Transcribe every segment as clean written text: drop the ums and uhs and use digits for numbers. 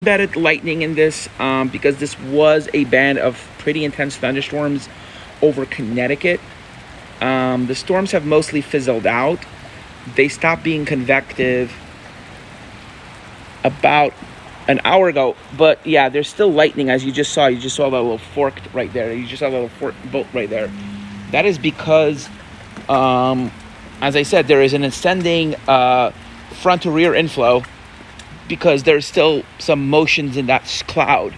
embedded lightning in this because this was a band of pretty intense thunderstorms over Connecticut. The storms have mostly fizzled out. They stopped being convective about an hour ago, but yeah, there's still lightning, as you just saw. You just saw that little fork right there. You just saw that little fork bolt right there. That is because, as I said, there is an ascending front to rear inflow, because there's still some motions in that cloud.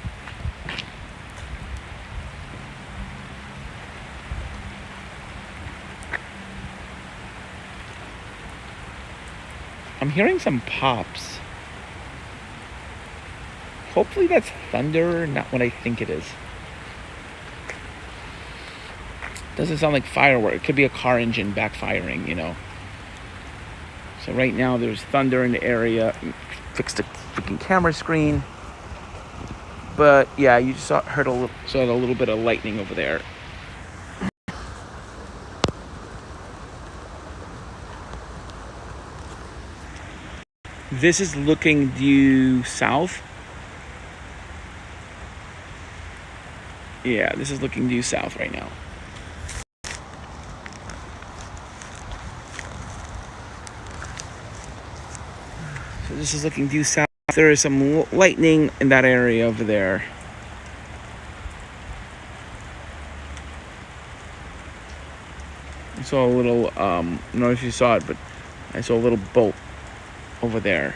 I'm hearing some pops. Hopefully that's thunder, not what I think it is. Doesn't sound like firework. It could be a car engine backfiring, you know. So right now there's thunder in the area. Fix the freaking camera screen. But yeah, you just saw a little bit of lightning over there. This is looking due south. Yeah, this is looking due south right now. So this is looking due south. There is some lightning in that area over there. I saw a little, I don't know if you saw it, but I saw a little bolt over there.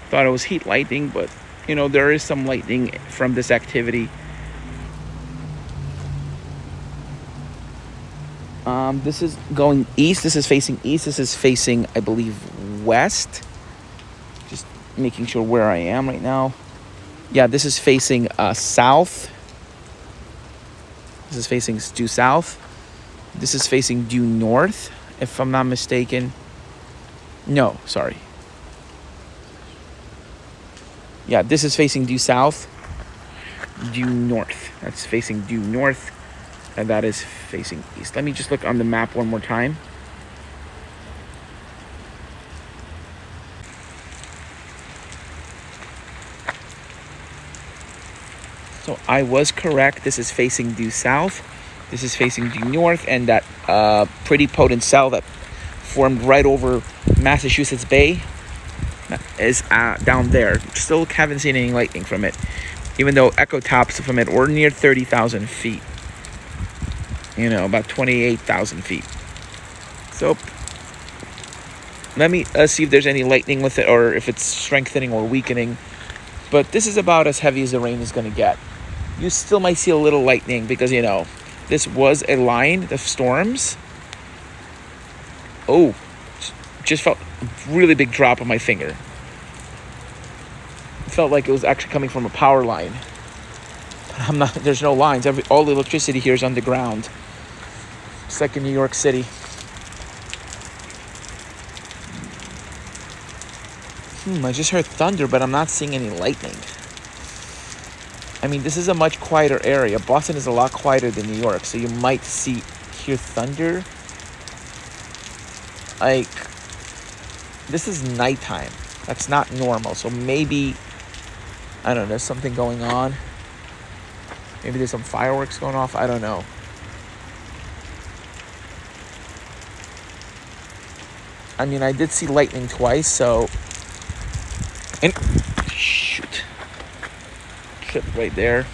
Thought it was heat lightning, but you know, there is some lightning from this activity. This is going east. This is facing east. This is facing, I believe, west. Just making sure where I am right now. Yeah, this is facing south. This is facing due south. This is facing due north, if I'm not mistaken. No, sorry. Yeah, this is facing due south, due north. That's facing due north, and that is facing east. Let me just look on the map one more time. So I was correct. This is facing due south. This is facing due north, and that pretty potent cell that formed right over Massachusetts Bay is down there. Still haven't seen any lightning from it, even though echo tops from it were near 30,000 feet. You know, about 28,000 feet. So let me see if there's any lightning with it, or if it's strengthening or weakening. But this is about as heavy as the rain is going to get. You still might see a little lightning because, you know, this was a line of storms. Oh, just felt a really big drop on my finger. It felt like it was actually coming from a power line. There's no lines. All the electricity here is underground. It's like in New York City. I just heard thunder, but I'm not seeing any lightning. I mean, this is a much quieter area. Boston is a lot quieter than New York, so you might hear thunder. Like, this is nighttime. That's not normal. So maybe, I don't know, there's something going on. Maybe there's some fireworks going off. I don't know. I mean, I did see lightning twice, so... And shoot. Tripped right there.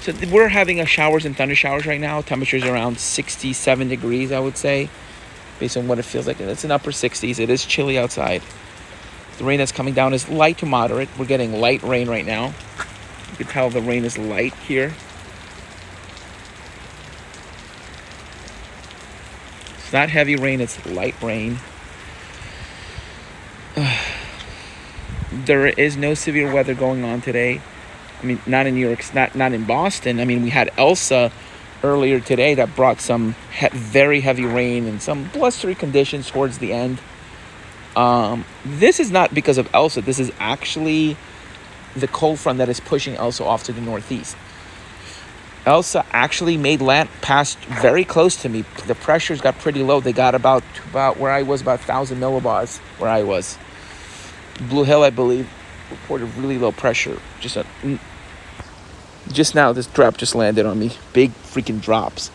So we're having showers and thunder showers right now. Temperatures around 67 degrees, I would say, based on what it feels like. It's in upper 60s. It is chilly outside. The rain that's coming down is light to moderate. We're getting light rain right now. You can tell the rain is light here. It's not heavy rain, it's light rain. There is no severe weather going on today. I mean, not in New York, not in Boston. I mean, we had Elsa earlier today that brought some very heavy rain and some blustery conditions towards the end. This is not because of Elsa. This is actually the cold front that is pushing Elsa off to the northeast. Elsa actually made land, passed very close to me. The pressures got pretty low. They got about where I was, about 1,000 millibars where I was. Blue Hill, I believe. reported really low pressure. Just now, this drop just landed on me. Big freaking drops.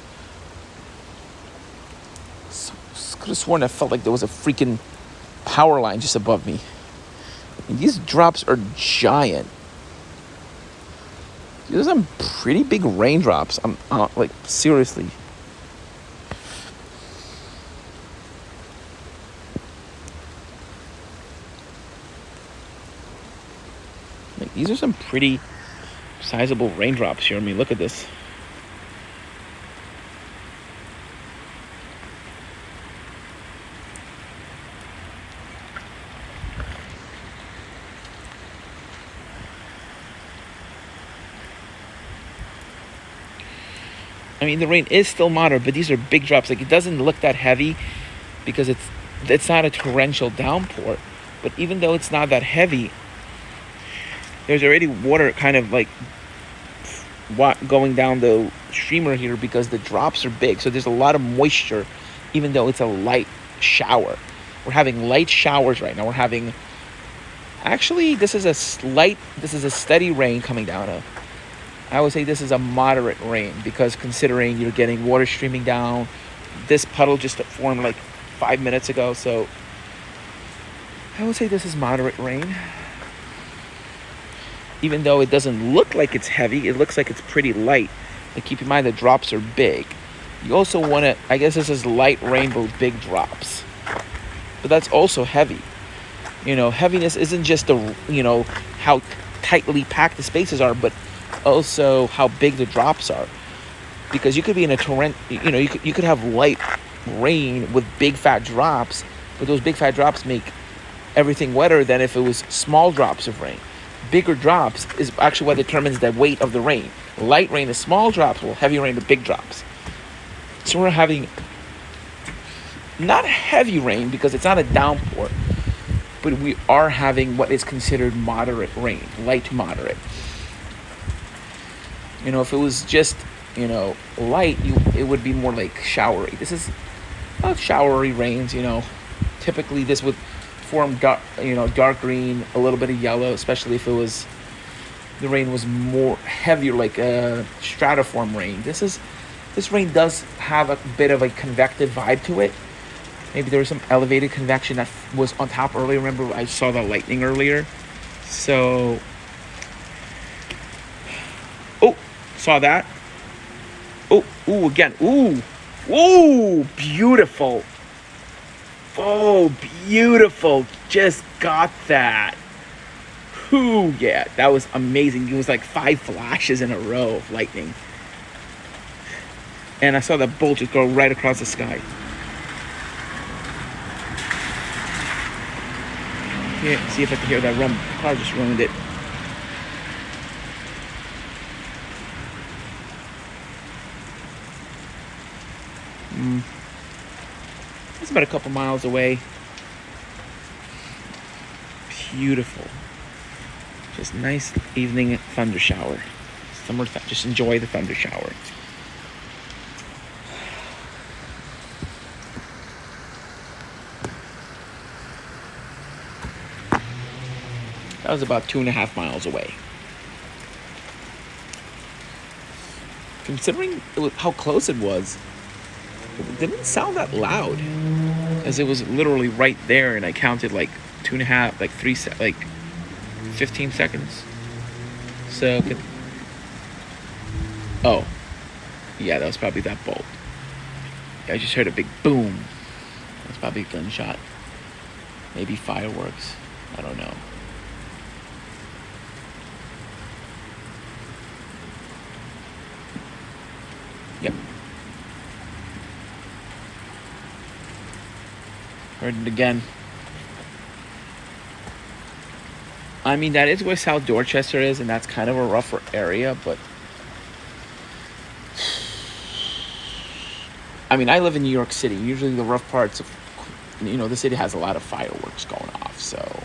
Could have sworn I felt like there was a freaking power line just above me. And these drops are giant. These are some pretty big raindrops. I'm like, seriously. Like, these are some pretty sizable raindrops here. I mean, look at this. I mean, the rain is still moderate, but these are big drops. Like, it doesn't look that heavy because it's not a torrential downpour. But even though it's not that heavy, there's already water kind of like going down the streamer here because the drops are big. So there's a lot of moisture, even though it's a light shower. We're having light showers right now. We're having, actually, this is a steady rain coming down. I would say this is a moderate rain because considering you're getting water streaming down, this puddle just formed like 5 minutes ago. So I would say this is moderate rain. Even though it doesn't look like it's heavy, it looks like it's pretty light. But keep in mind the drops are big. You also want to, I guess this is light rainbow big drops. But that's also heavy. You know, heaviness isn't just how tightly packed the spaces are, but also how big the drops are. Because you could be in a torrent, you could have light rain with big fat drops, but those big fat drops make everything wetter than if it was small drops of rain. Bigger drops is actually what determines the weight of the rain. Light rain is small drops, while heavy rain is big drops. So we're having not heavy rain because it's not a downpour, but we are having what is considered moderate rain, light to moderate. If it was just, light, it would be more like showery. This is showery rains, Typically this would form dark green, a little bit of yellow, especially if the rain was more heavier, like a stratiform rain. This rain does have a bit of a convective vibe to it. Maybe there was some elevated convection that was on top earlier. Remember, I saw the lightning earlier. So, saw that. Again. Beautiful. Oh, beautiful. Just got that. Yeah, that was amazing. It was like 5 flashes in a row of lightning. And I saw that bolt just go right across the sky. Yeah, see if I can hear that rumble. The car just ruined it. It's about a couple miles away. Beautiful. Just nice evening thunder shower. Just enjoy the thunder shower. That was about 2.5 miles away. Considering how close it was, it didn't sound that loud, as it was literally right there, and I counted like 2.5, like 3, like 15 seconds. So, yeah, that was probably that bolt. Yeah, I just heard a big boom. That's probably a gunshot. Maybe fireworks. I don't know. Yep. Heard it again. I mean, that is where South Dorchester is, and that's kind of a rougher area, but I mean, I live in New York City. Usually the rough parts of, the city has a lot of fireworks going off, so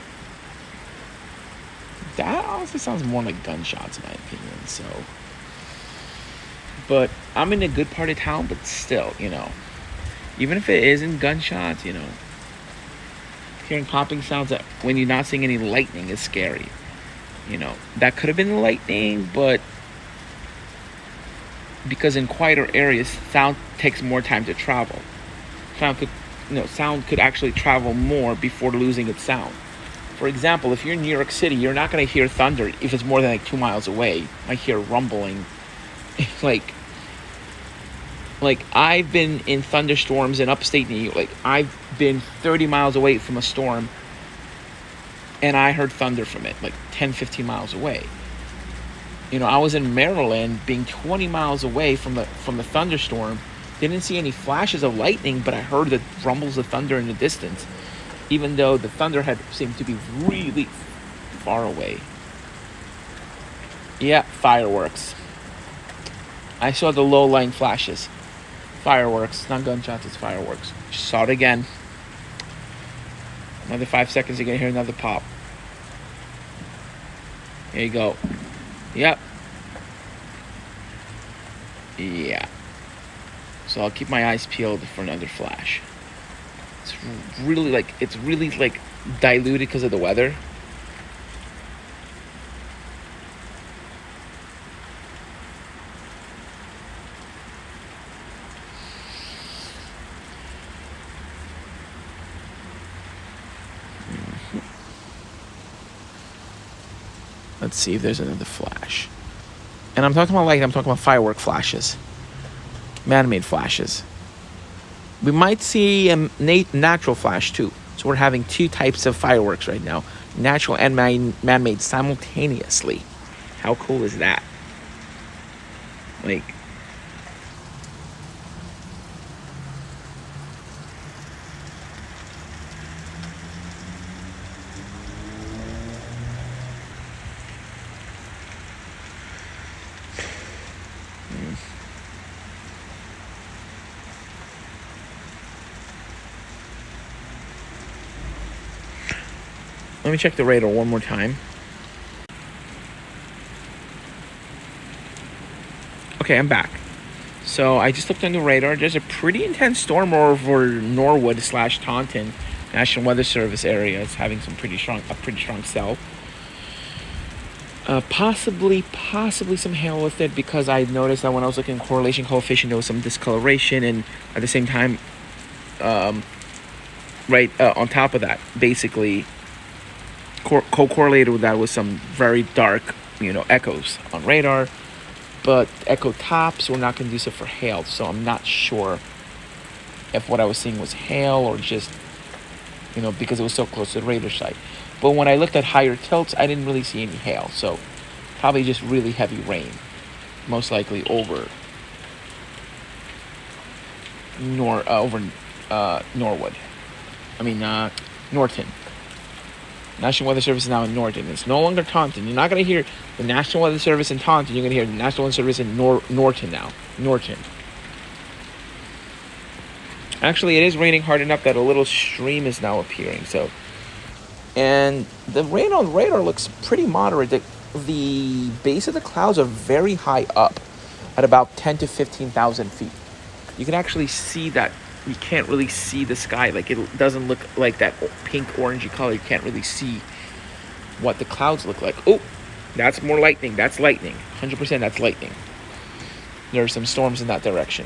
that honestly sounds more like gunshots in my opinion, so. But I'm in a good part of town, but still, even if it isn't gunshots, hearing popping sounds that when you're not seeing any lightning is scary. That could have been lightning, but because in quieter areas, sound takes more time to travel. Sound could, sound could actually travel more before losing its sound. For example, if you're in New York City, you're not going to hear thunder if it's more than like 2 miles away. You might hear rumbling. like, I've been in thunderstorms in upstate New York. Like I've been 30 miles away from a storm, and I heard thunder from it, like 10, 15 miles away. I was in Maryland, being 20 miles away from the thunderstorm. Didn't see any flashes of lightning, but I heard the rumbles of thunder in the distance, even though the thunder had seemed to be really far away. Yeah, fireworks. I saw the low-lying flashes. Fireworks, not gunshots, it's fireworks. Just saw it again. Another 5 seconds, you're gonna hear another pop. There you go. Yep. Yeah. So I'll keep my eyes peeled for another flash. It's really diluted because of the weather. Let's see if there's another flash. And I'm talking about firework flashes. Man-made flashes. We might see a natural flash too. So we're having two types of fireworks right now. Natural and man-made simultaneously. How cool is that? Let me check the radar one more time. Okay, I'm back. So I just looked on the radar. There's a pretty intense storm over Norwood / Taunton National Weather Service area. It's having a pretty strong cell. Possibly some hail with it, because I noticed that when I was looking at correlation coefficient, there was some discoloration, and at the same time, on top of that, basically co-correlated with that was some very dark, echoes on radar. But echo tops were not conducive for hail, so I'm not sure if what I was seeing was hail or just, because it was so close to the radar site. But when I looked at higher tilts, I didn't really see any hail, so probably just really heavy rain, most likely over Norwood. Norton. National Weather Service is now in Norton. It's no longer Taunton. You're not going to hear the National Weather Service in Taunton. You're going to hear the National Weather Service in Norton now. Norton. Actually, it is raining hard enough that a little stream is now appearing. And the rain on radar looks pretty moderate. The base of the clouds are very high up, at about 10 to 15,000 feet. You can actually see that. You can't really see the sky. It doesn't look like that pink orangey color. You can't really see what the clouds look like. Oh, that's more lightning. That's lightning. 100% that's lightning. There are some storms in that direction.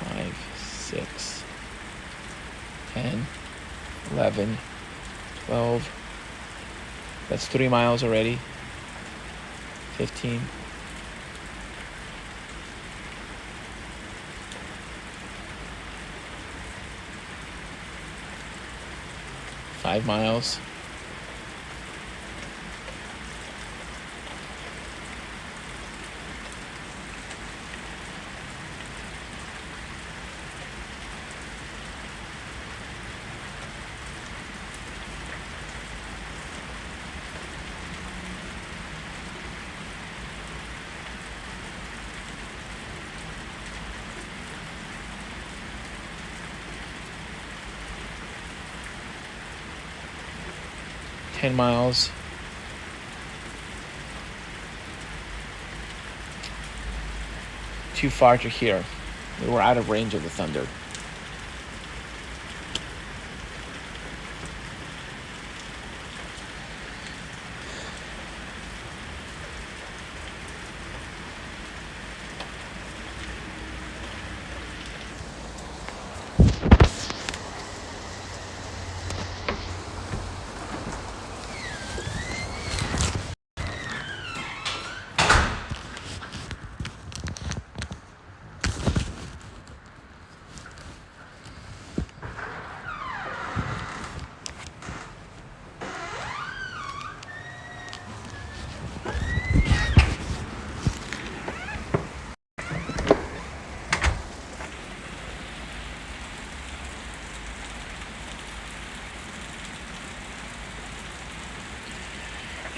5, 6, 10, 11, 12. That's 3 miles already. 15. 5 miles. $10 miles. Too far to hear. We were out of range of the thunder.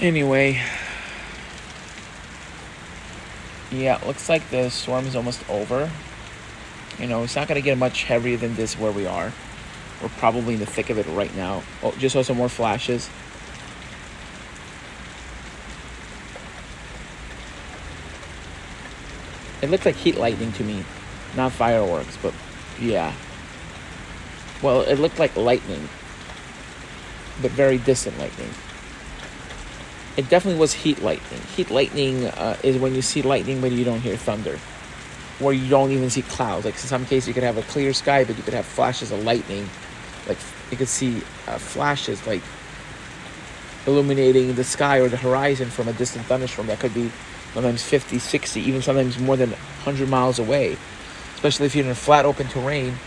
Anyway, yeah, it looks like the storm is almost over. You know, it's not going to get much heavier than this where we are. We're probably in the thick of it right now. Oh, just saw some more flashes. It looked like heat lightning to me, not fireworks, but yeah. Well, it looked like lightning, but very distant lightning. It definitely was heat lightning. Heat lightning is when you see lightning but you don't hear thunder, or you don't even see clouds. Like in some cases, you could have a clear sky, but you could have flashes of lightning. Like you could see flashes like illuminating the sky or the horizon from a distant thunderstorm that could be sometimes 50, 60, even sometimes more than 100 miles away. Especially if you're in a flat open terrain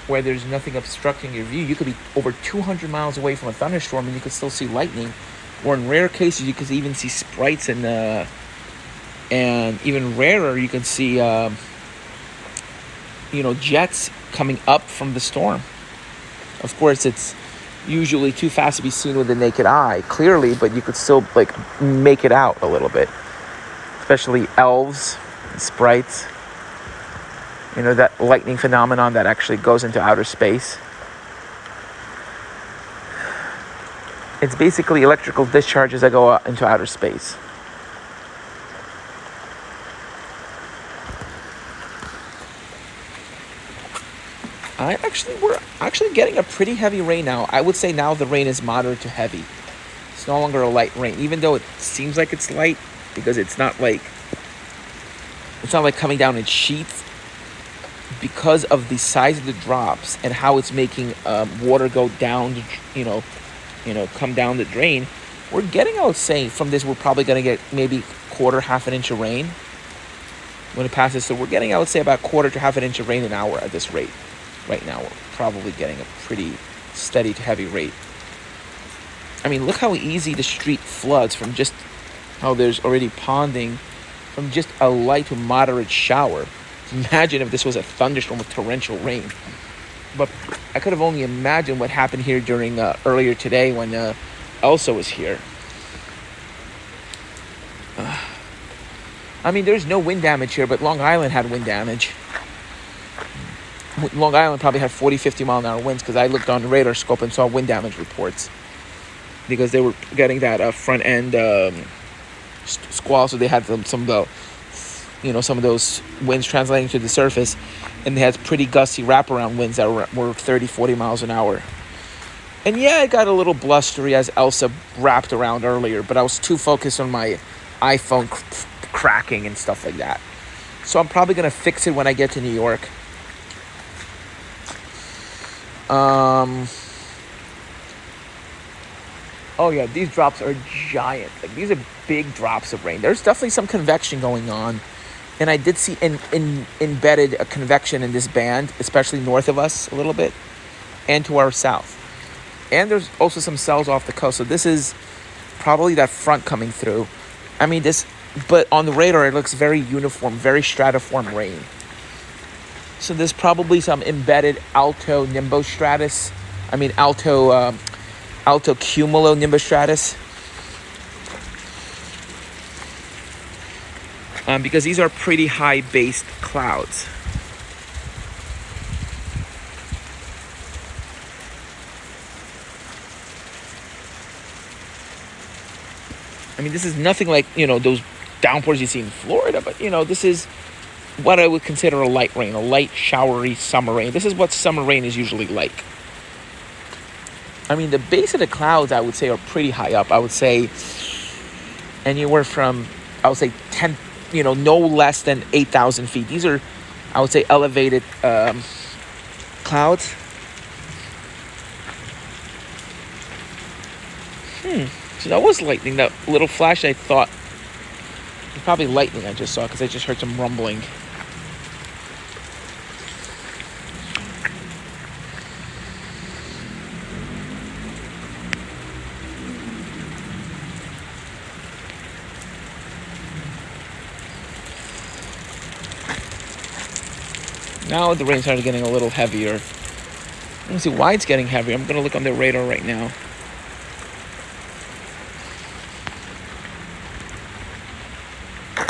where there's nothing obstructing your view. You could be over 200 miles away from a thunderstorm and you could still see lightning. Or in rare cases, you could even see sprites and even rarer, you can see jets coming up from the storm. Of course, it's usually too fast to be seen with the naked eye clearly, but you could still like make it out a little bit. Especially elves, sprites. You know, that lightning phenomenon that actually goes into outer space. It's basically electrical discharges that go into outer space. We're actually getting a pretty heavy rain now. I would say now the rain is moderate to heavy. It's no longer a light rain, even though it seems like it's light, because it's not like coming down in sheets. Because of the size of the drops and how it's making water go down, come down the drain, we're getting, I would say, from this, we're probably going to get maybe quarter, half an inch of rain when it passes. So we're getting, I would say, about quarter to half an inch of rain an hour at this rate. Right now, we're probably getting a pretty steady to heavy rate. I mean, look how easy the street floods from just how there's already ponding from just a light to moderate shower. Imagine if this was a thunderstorm with torrential rain. But I could have only imagined what happened here during earlier today when Elsa was here. I mean, there's no wind damage here, but Long Island had wind damage. Long Island probably had 40, 50 mile an hour winds because I looked on the radar scope and saw wind damage reports because they were getting that front end squall, so they had some of those winds translating to the surface, and they had pretty gusty wraparound winds that were 30, 40 miles an hour. And yeah, it got a little blustery as Elsa wrapped around earlier, but I was too focused on my iPhone cracking and stuff like that. So I'm probably going to fix it when I get to New York. Oh yeah, these drops are giant. Like, these are big drops of rain. There's definitely some convection going on. And I did see embedded a convection in this band, especially north of us a little bit, and to our south. And there's also some cells off the coast. So this is probably that front coming through. I mean, but on the radar, it looks very uniform, very stratiform rain. So there's probably some embedded alto nimbostratus. Alto cumulo nimbostratus. Because these are pretty high-based clouds. I mean, this is nothing like, those downpours you see in Florida, but, this is what I would consider a light rain, a light, showery summer rain. This is what summer rain is usually like. I mean, the base of the clouds, I would say, are pretty high up. I would say anywhere from, 10, no less than 8,000 feet. These are, I would say, elevated clouds. So that was lightning. That little flash, I thought, probably lightning I just saw because I just heard some rumbling. Now the rain started getting a little heavier. Let me see why it's getting heavier. I'm going to look on the radar right now.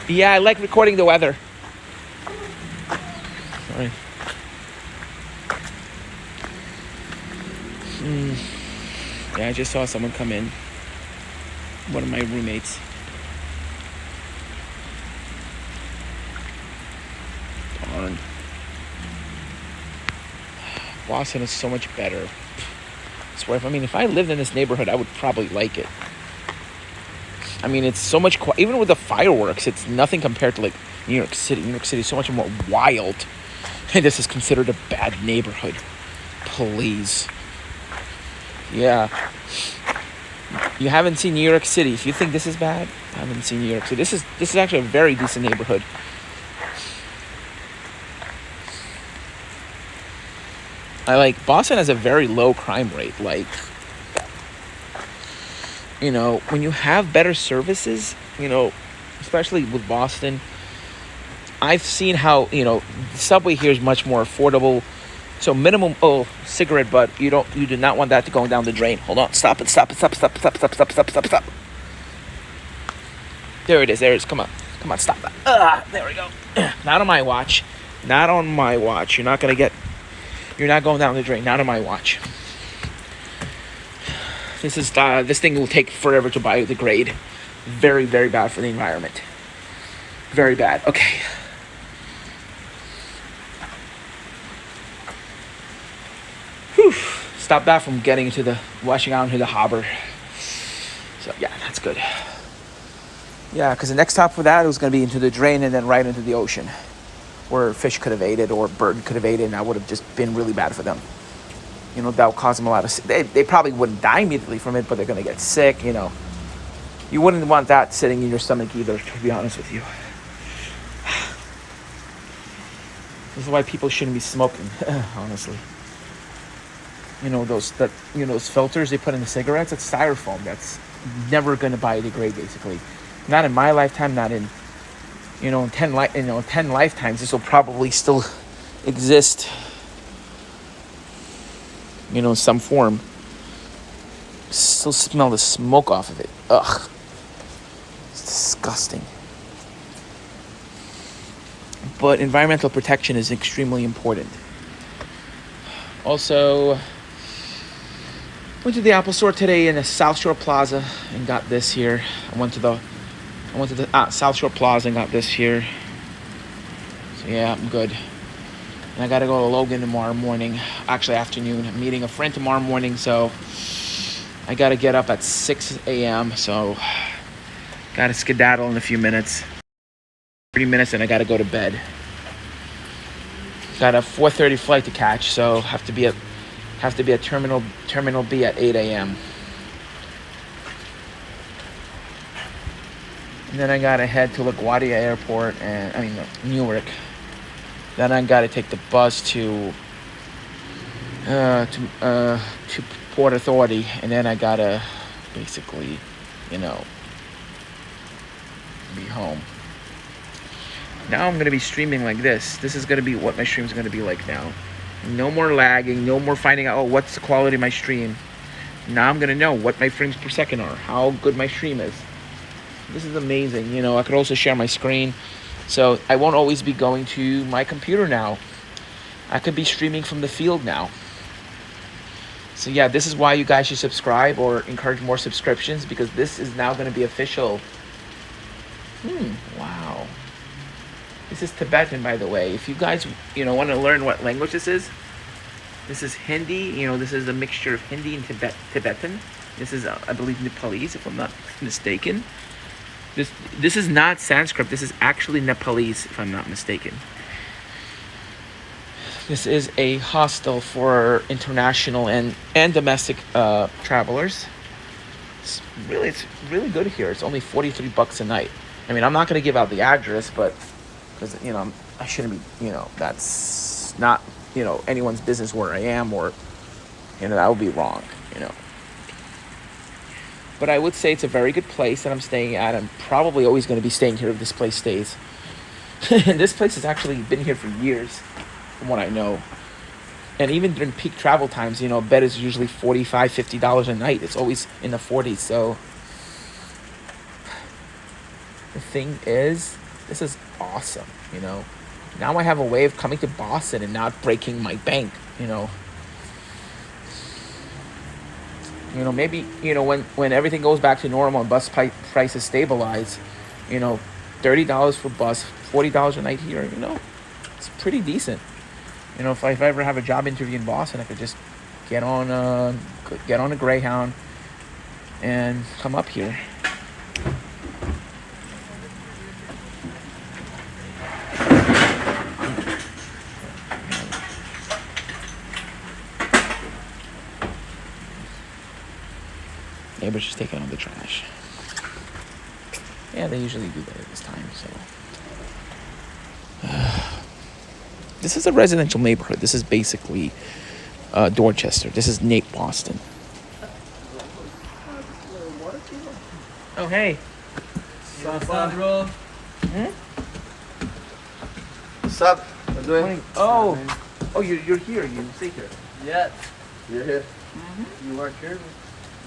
Yeah, I like recording the weather. Sorry. Yeah, I just saw someone come in. One of my roommates. Darn. Boston is so much better. I swear, if I lived in this neighborhood, I would probably like it. I mean, it's so much even with the fireworks, it's nothing compared to like New York City. New York City is so much more wild. And this is considered a bad neighborhood. Please. Yeah. You haven't seen New York City. If you think this is bad, I haven't seen New York City. This is actually a very decent neighborhood. Boston has a very low crime rate. Like, when you have better services, especially with Boston, I've seen how, the subway here is much more affordable. So minimum, cigarette butt, you do not want that to go down the drain. Hold on, stop it. There it is, come on, stop that. There we go. Not on my watch. You're not going down the drain, not on my watch. This thing will take forever to biodegrade. Very, very bad for the environment. Very bad. Okay. Whew. Stop that from washing out into the harbor. So yeah, that's good. Yeah, because the next stop for that was going to be into the drain and then right into the ocean, where fish could have ate it or bird could have ate it, and that would have just been really bad for them. That would cause them a lot of... They probably wouldn't die immediately from it, but they're going to get sick, You wouldn't want that sitting in your stomach either, to be honest with you. This is why people shouldn't be smoking, honestly. Those filters they put in the cigarettes, it's styrofoam. That's never going to biodegrade, basically. Not in my lifetime, not in... in 10 lifetimes, this will probably still exist. In some form. Still smell the smoke off of it. Ugh. It's disgusting. But environmental protection is extremely important. Also, went to the Apple store today in the South Shore Plaza and got this here. I went to the South Shore Plaza and got this here. So yeah, I'm good. And I gotta go to Logan tomorrow morning. Actually, afternoon. I'm meeting a friend tomorrow morning, so I gotta get up at 6 a.m. So gotta skedaddle in a few minutes. 30 minutes, and I gotta go to bed. Got a 4:30 flight to catch, so have to be at Terminal B at 8 a.m. And then I gotta head to LaGuardia Airport Newark. Then I gotta take the bus to Port Authority, and then I gotta basically, be home. Now I'm gonna be streaming like this. This is gonna be what my stream's gonna be like now. No more lagging, no more finding out, what's the quality of my stream. Now I'm gonna know what my frames per second are, how good my stream is. This is amazing. I could also share my screen. So I won't always be going to my computer now. I could be streaming from the field now. So yeah, this is why you guys should subscribe or encourage more subscriptions, because this is now going to be official. Wow. This is Tibetan, by the way. If you guys, want to learn what language this is Hindi. This is a mixture of Hindi and Tibetan. This is, I believe, Nepalese, if I'm not mistaken. This is not Sanskrit. This is actually Nepalese, if I'm not mistaken. This is a hostel for international and domestic travelers. It's really good here. It's only $43 a night. I'm not going to give out the address, but because I shouldn't be. That's not anyone's business where I am, or that would be wrong. But I would say it's a very good place that I'm staying at. I'm probably always going to be staying here if this place stays. And this place has actually been here for years, from what I know. And even during peak travel times, a bed is usually $45, $50 a night. It's always in the 40s. So the thing is, This is awesome, Now I have a way of coming to Boston and not breaking my bank, Maybe, when everything goes back to normal and bus prices stabilize, $30 for bus, $40 a night here, it's pretty decent. If I ever have a job interview in Boston, I could just get on a Greyhound and come up here. Neighbors just taking out the trash. Yeah, they usually do that at this time, so. This is a residential neighborhood. This is basically Dorchester. This is Nate, Boston. Oh, hey. What's up, bro? What's up? What's doing? Oh, you're here. You stay here. Yeah. You're here? You work here?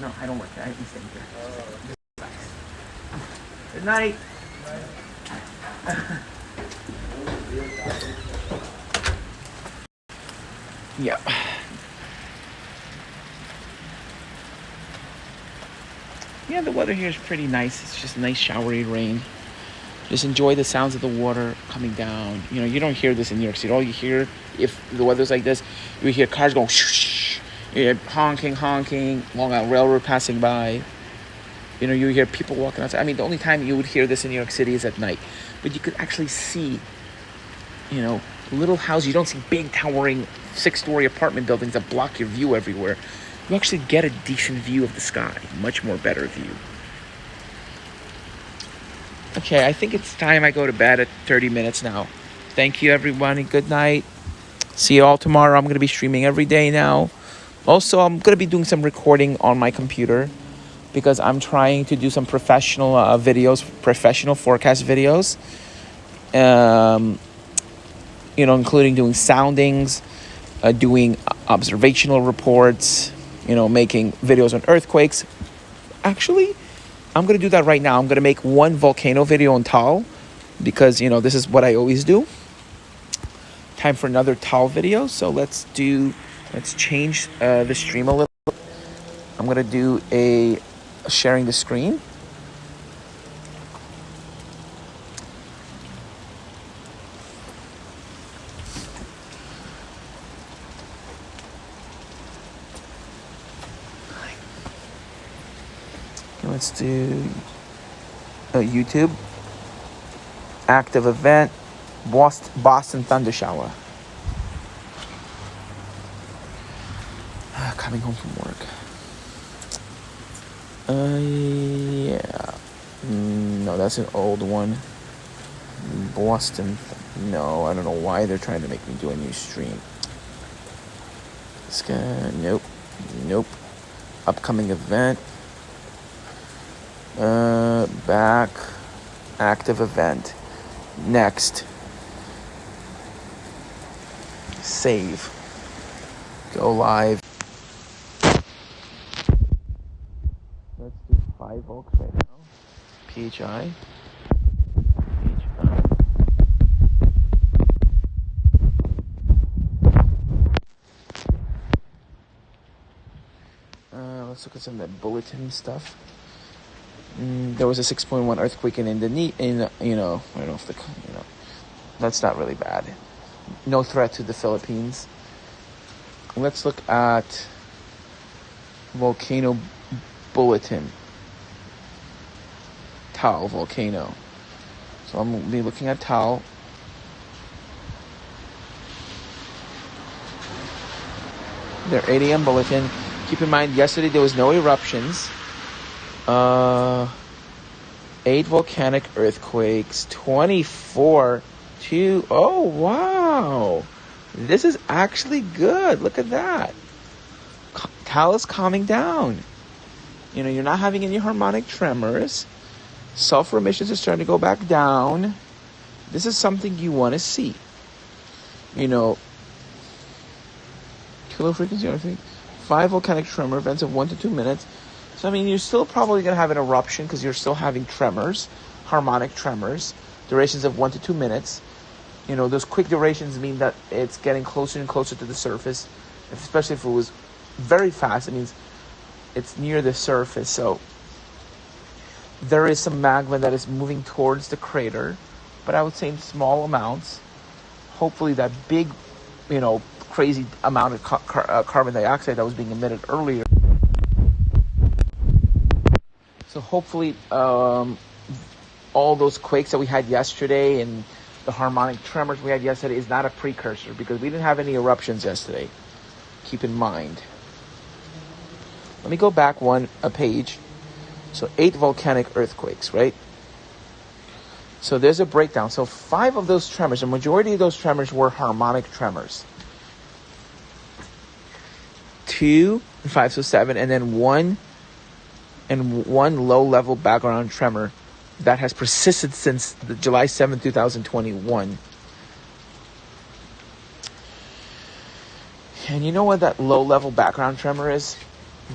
No, I don't work here. I stay here. Good night. Yeah. Yeah, the weather here is pretty nice. It's just nice showery rain. Just enjoy the sounds of the water coming down. You don't hear this in New York City. All you hear, if the weather's like this, you hear cars going shh, you hear honking, Long Island Railroad passing by. You hear people walking outside. I mean, the only time you would hear this in New York City is at night. But you could actually see, little houses. You don't see big towering 6-story apartment buildings that block your view everywhere. You actually get a decent view of the sky. Much more better view. Okay, I think it's time I go to bed at 30 minutes now. Thank you, everybody. Good night. See you all tomorrow. I'm going to be streaming every day now. Also, I'm going to be doing some recording on my computer because I'm trying to do some professional videos, professional forecast videos. Including doing soundings, doing observational reports, making videos on earthquakes. Actually, I'm going to do that right now. I'm going to make one volcano video on Tal because, this is what I always do. Time for another Tal video. So let's change the stream a little. I'm going to do a sharing the screen. Let's do YouTube. Active event. Boston thundershower. Coming home from work. Yeah. No, that's an old one. Boston. No, I don't know why they're trying to make me do a new stream. This guy. Nope. Upcoming event. Back. Active event. Next. Save. Go live. Let's do 5 volts right now. PHI. Let's look at some of that bulletin stuff. There was a 6.1 earthquake in Indonesia. I don't know if that's not really bad. No threat to the Philippines. Let's look at volcano bulletin. Tal volcano. So I'm going to be looking at Tal. Their 8 a.m. bulletin. Keep in mind, yesterday there was no eruptions. 8 volcanic earthquakes. 24. Oh, wow. This is actually good. Look at that. Tal is calming down. You're not having any harmonic tremors. Sulfur emissions are starting to go back down. This is something you want to see. Kilo frequency earthquake. 5 volcanic tremor events of 1 to 2 minutes. So, you're still probably going to have an eruption because you're still having tremors, harmonic tremors. durations of 1 to 2 minutes. Those quick durations mean that it's getting closer and closer to the surface, especially if it was very fast. It means it's near the surface. So there is some magma that is moving towards the crater, but I would say in small amounts. Hopefully that big, crazy amount of carbon dioxide that was being emitted earlier. So hopefully all those quakes that we had yesterday and the harmonic tremors we had yesterday is not a precursor, because we didn't have any eruptions yesterday. Keep in mind. Let me go back a page. So 8 volcanic earthquakes, right? So there's a breakdown. So 5 of those tremors, the majority of those tremors were harmonic tremors. 2 and 5, so 7, and then one low-level background tremor that has persisted since July 7, 2021. And you know what that low-level background tremor is?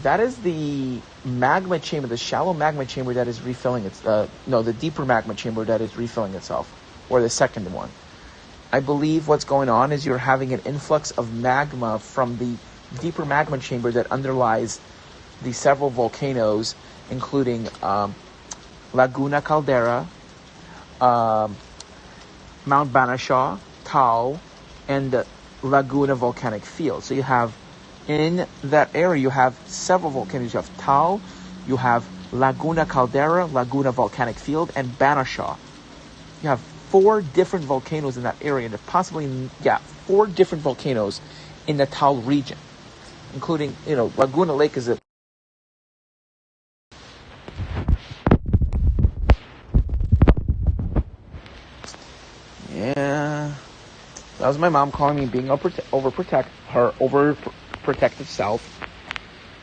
That is the magma chamber, the shallow magma chamber that is refilling the deeper magma chamber that is refilling itself, or the second one. I believe what's going on is you're having an influx of magma from the deeper magma chamber that underlies the several volcanoes, including Laguna Caldera, Mount Banashaw, Taal, and the Laguna volcanic field. So you have, in that area, you have several volcanoes. You have Taal, you have Laguna Caldera, Laguna volcanic field, and Banashaw. You have 4 different volcanoes in that area, and possibly, 4 different volcanoes in the Taal region, including, Laguna Lake is a that was my mom calling me being overprotective self.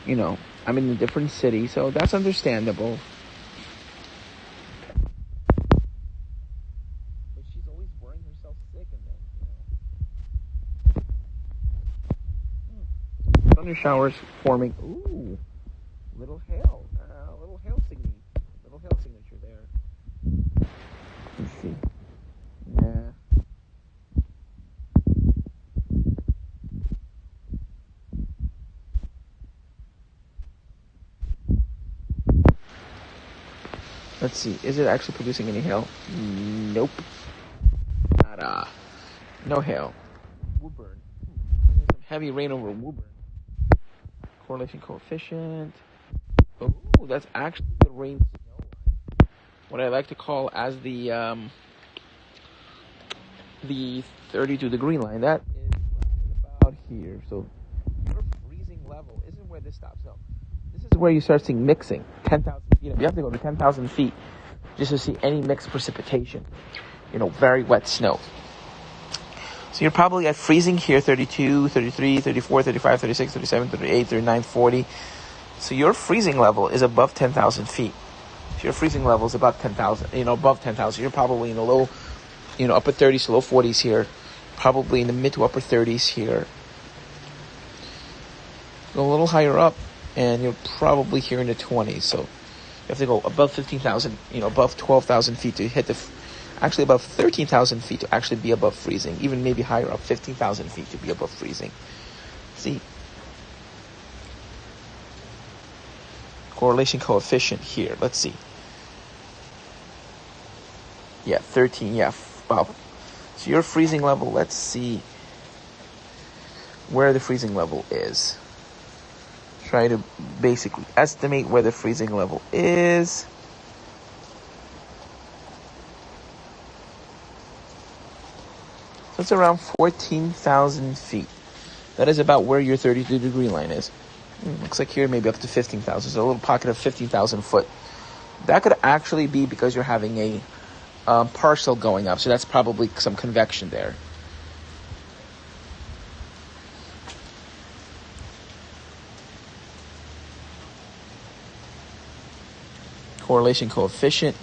I'm in a different city, so that's understandable. But she's always worrying herself sick, and then, thunder showers forming. Ooh, little hail signature there. Let's see. Yeah. Let's see. Is it actually producing any hail? Nope. Nada. No hail. Woburn. Some heavy rain over Woburn. Correlation coefficient. Oh, that's actually the rain snow line. What I like to call as the 32-degree line. That is about here. So your freezing level isn't where this stops. No. This is where you start seeing mixing. 10,000 feet. You have to go to 10,000 feet just to see any mixed precipitation. Very wet snow. So you're probably at freezing here, 32, 33, 34, 35, 36, 37, 38, 39, 40. So your freezing level is above 10,000 feet. So your freezing level is about 10,000, above 10,000. You're probably in the low, upper 30s to low 40s here. Probably in the mid to upper 30s here. Go a little higher up, and you're probably here in the 20s. So you have to go above 15,000, above 12,000 feet to hit actually above 13,000 feet to actually be above freezing. Even maybe higher up, 15,000 feet to be above freezing. See? Correlation coefficient here. Let's see. Yeah, 13. Yeah, wow. So your freezing level, let's see where the freezing level is. Try to basically estimate where the freezing level is. So it's around 14,000 feet. That is about where your 32-degree line is. Looks like here maybe up to 15,000. So a little pocket of 15,000 foot. That could actually be because you're having a partial going up. So that's probably some convection there. Correlation coefficient.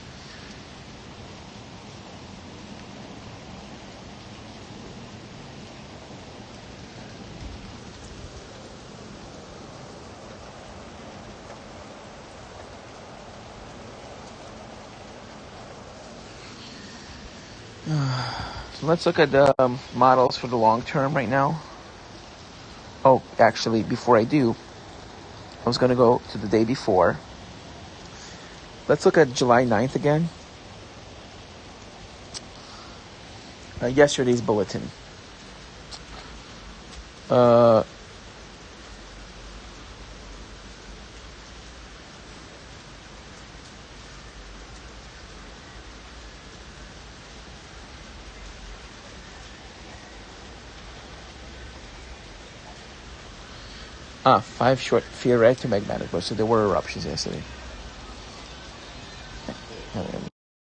So let's look at the models for the long term right now. Oh, actually, before I do, I was going to go to the day before. Let's look at July 9th again. Yesterday's bulletin. Uh, Five short theoretic magmatic bursts. So there were eruptions yesterday.